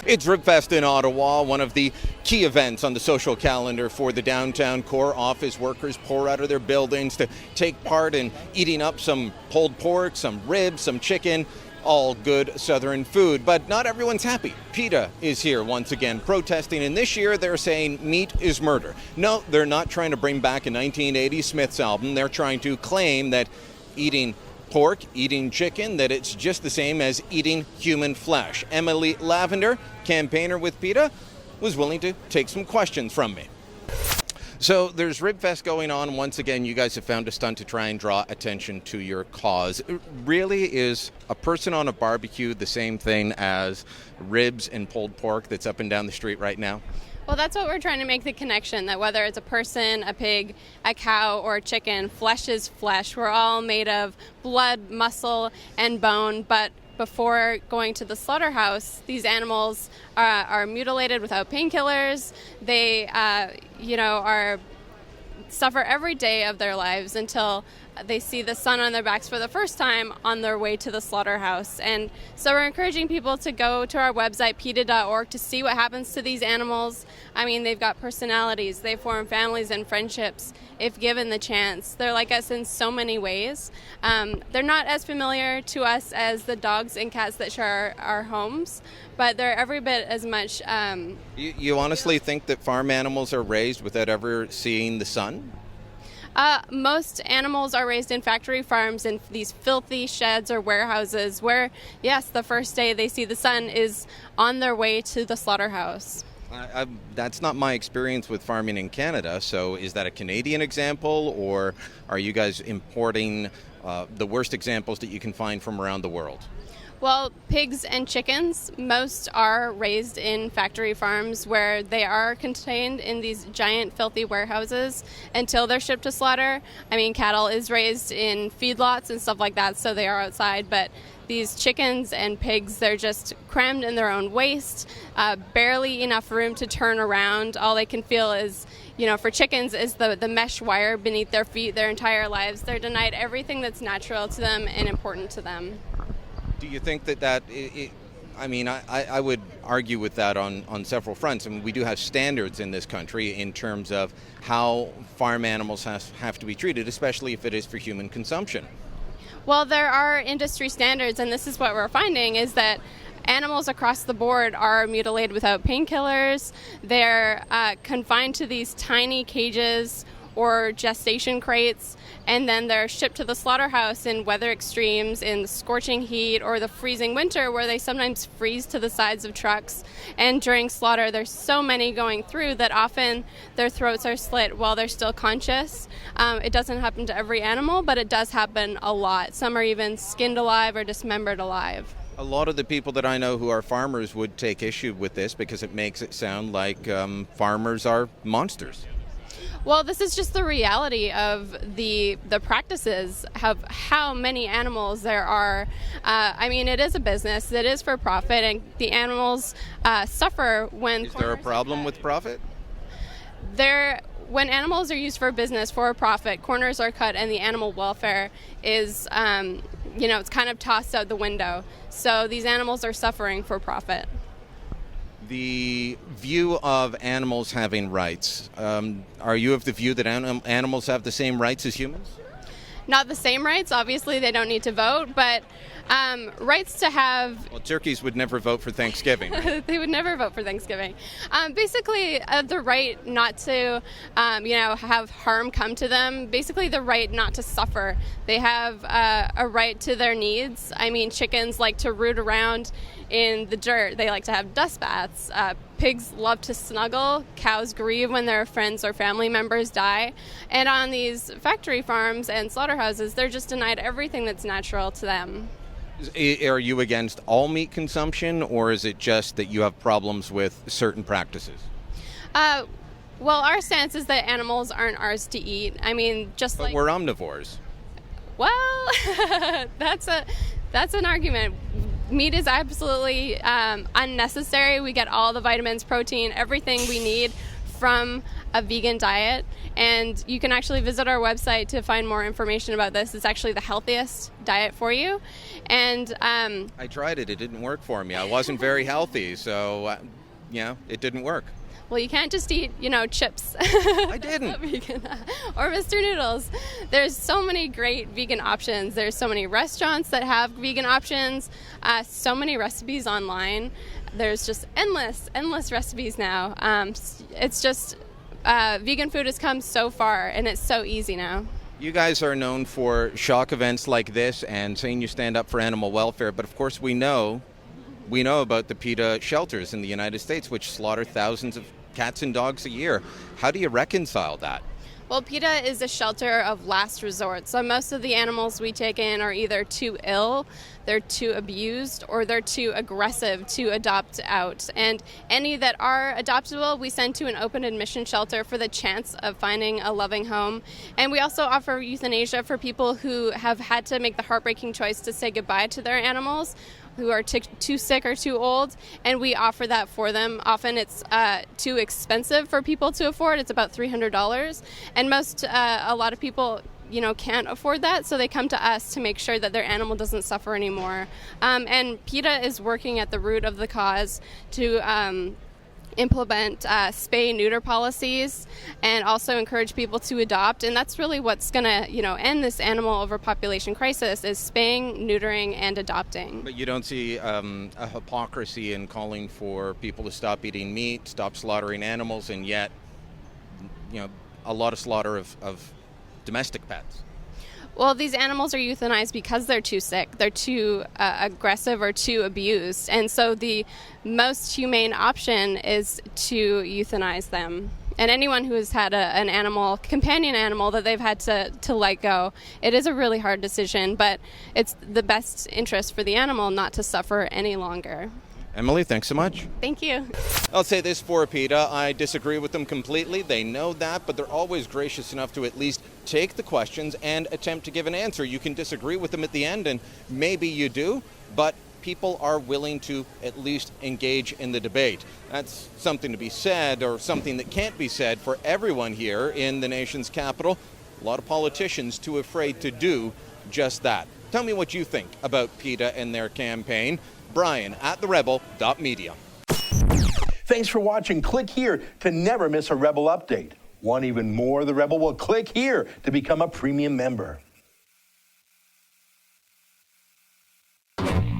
It's Ribfest in Ottawa, one of the key events on the social calendar for the downtown core. Office workers pour out of their buildings to take part in eating up some pulled pork, some ribs, some chicken, all good Southern food. But not everyone's happy. PETA is here once again protesting, and this year they're saying meat is murder. No, they're not trying to bring back a 1980s Smiths album. They're trying to claim that eating pork, eating chicken, that it's just the same as eating human flesh. Emily Lavender, campaigner with PETA, was willing to take some questions from me. So there's Ribfest going on. Once again, you guys have found a stunt to try and draw attention to your cause. Really, is a person on a barbecue the same thing as ribs and pulled pork that's up and down the street right now? Well, that's what we're trying to make the connection, that whether it's a person, a pig, a cow, or a chicken, flesh is flesh. We're all made of blood, muscle, and bone, but before going to the slaughterhouse, these animals are mutilated without painkillers. They, suffer every day of their lives until they see the sun on their backs for the first time on their way to the slaughterhouse. And so we're encouraging people to go to our website, PETA.org, to see what happens to these animals. I mean, they've got personalities. They form families and friendships if given the chance. They're like us in so many ways. They're not as familiar to us as the dogs and cats that share our homes, but they're every bit as much. You honestly think that farm animals are raised without ever seeing the sun? Most animals are raised in factory farms in these filthy sheds or warehouses where, yes, the first day they see the sun is on their way to the slaughterhouse. That's not my experience with farming in Canada, so is that a Canadian example, or are you guys importing the worst examples that you can find from around the world? Well, pigs and chickens, most are raised in factory farms where they are contained in these giant filthy warehouses until they're shipped to slaughter. I mean, cattle is raised in feedlots and stuff like that, so they are outside, but these chickens and pigs, they're just crammed in their own waste, barely enough room to turn around. All they can feel is, for chickens is the mesh wire beneath their feet their entire lives. They're denied everything that's natural to them and important to them. Do you think I would argue with that on several fronts. I mean, we do have standards in this country in terms of how farm animals have to be treated, especially if it is for human consumption. Well, there are industry standards, and this is what we're finding, is that animals across the board are mutilated without painkillers. They're confined to these tiny cages or gestation crates, and then they're shipped to the slaughterhouse in weather extremes, in the scorching heat or the freezing winter, where they sometimes freeze to the sides of trucks. And during slaughter, there's so many going through that often their throats are slit while they're still conscious. It doesn't happen to every animal, but it does happen a lot. Some are even skinned alive or dismembered alive. A lot of the people that I know who are farmers would take issue with this because it makes it sound like farmers are monsters. Well, this is just the reality of the practices of how many animals there are. It is a business. It is for profit, and the animals suffer when... Is there a problem with profit? When animals are used for business, for profit, corners are cut, and the animal welfare is, it's kind of tossed out the window. So these animals are suffering for profit. The view of animals having rights, are you of the view that animals have the same rights as humans? Not the same rights. Obviously, they don't need to vote, but rights to have... Well, turkeys would never vote for Thanksgiving. Right? They would never vote for Thanksgiving. Basically, the right not to, have harm come to them. Basically, the right not to suffer. They have a right to their needs. I mean, chickens like to root around in the dirt. They like to have dust baths. Pigs love to snuggle. Cows grieve when their friends or family members die. And on these factory farms and slaughterhouses, they're just denied everything that's natural to them. Are you against all meat consumption, or is it just that you have problems with certain practices? Well, our stance is that animals aren't ours to eat. I mean, just but we're omnivores. Well, that's an argument. Meat is absolutely unnecessary. We get all the vitamins, protein, everything we need from a vegan diet, and you can actually visit our website to find more information about this. It's actually the healthiest diet for you. And I tried it. It didn't work for me. I wasn't very healthy, so it didn't work. Well, you can't just eat, chips. I didn't. Or Mr. Noodles. There's so many great vegan options. There's so many restaurants that have vegan options, so many recipes online. There's just endless recipes now. It's just, vegan food has come so far, and it's so easy now. You guys are known for shock events like this and saying you stand up for animal welfare, but of course we know about the PETA shelters in the United States, which slaughter thousands of cats and dogs a year. How do you reconcile that? Well, PETA is a shelter of last resort. So most of the animals we take in are either too ill, they're too abused, or they're too aggressive to adopt out. And any that are adoptable, we send to an open admission shelter for the chance of finding a loving home. And we also offer euthanasia for people who have had to make the heartbreaking choice to say goodbye to their animals, who are too sick or too old, and we offer that for them. Often it's too expensive for people to afford. It's about $300, and a lot of people can't afford that, so they come to us to make sure that their animal doesn't suffer anymore. And PETA is working at the root of the cause to implement spay-neuter policies and also encourage people to adopt, and that's really what's going to end this animal overpopulation crisis, is spaying, neutering, and adopting. But you don't see a hypocrisy in calling for people to stop eating meat, stop slaughtering animals, and yet a lot of slaughter of domestic pets. Well, these animals are euthanized because they're too sick, they're too aggressive or too abused, and so the most humane option is to euthanize them. And anyone who has had an animal, companion animal, that they've had to let go, it is a really hard decision, but it's the best interest for the animal not to suffer any longer. Emily, thanks so much. Thank you. I'll say this for PETA. I disagree with them completely. They know that, but they're always gracious enough to at least take the questions and attempt to give an answer. You can disagree with them at the end, and maybe you do, but people are willing to at least engage in the debate. That's something to be said, or something that can't be said for everyone here in the nation's capital. A lot of politicians too afraid to do just that. Tell me what you think about PETA and their campaign. Brian at therebel.media. Thanks for watching. Click here to never miss a Rebel update. Want even more of the Rebel? Well, click here to become a premium member.